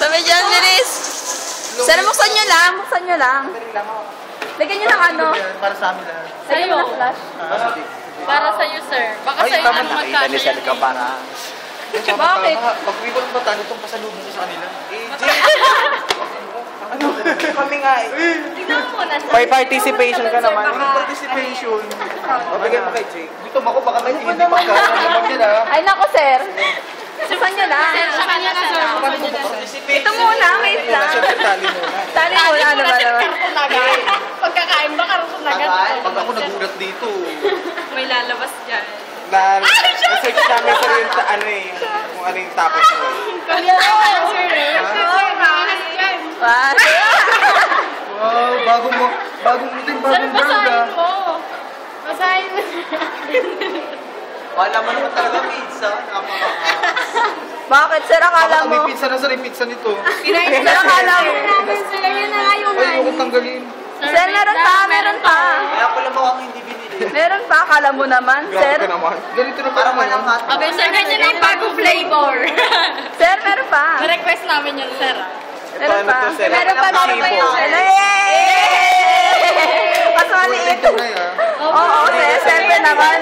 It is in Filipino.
Sabi dyan, bilis. Sir, buksan nyo lang. Buksan nyo lang. Lagyan nyo ng ano. Para sa amin lang. Lagyan nyo ng flash. Para sa'yo, sir. Baka sa'yo na magkasya yan. ka para. Bakit? Pag-uwi ko ng Bataan, itong pasalubong ko sa kanila. Ano? Kami nga eh. Tignan mo muna. May participation ka naman. Participation. Mabigyan mo kay Jake. Dito ako, baka may hindi pagkakaroon naman nila. Ay, nako, sir. Buksan nyo lang. Sir, sa kanya na, sir. Ito muna, wait lang. Siyempre, tali muna. Tali muna, ano ba naman? Pagkakain ba karton agad? Pag ako nagulat dito. May lalabas dyan. Na-search namin sa yung ano eh. Kung ano yung topic mo. Sir, What? Wow, bagong meeting, bagong basahin bird ah. mo. Basahin mo. Wala mo naman talaga pizza. Bakit, sir? Akala mo? May pizza na sa pizza nito. Sir, akala mo? Sir, yun na nga yung Ay, huwag kong tanggalin. Sir, meron pa, meron pa. Kaya ko lang ako hindi binili. Meron pa, akala mo naman, sir. Grabe ka naman. Ganito na parang walang hot. Okay, sir, ganyan ang bagong flavor. Sir, meron pa. Na-request namin yun, sir. Meron pa. Ano to, sir? Meron pa, meron pa yun. Yay! Mas maliit. Tunay ah. Oo, sir, siyempre naman,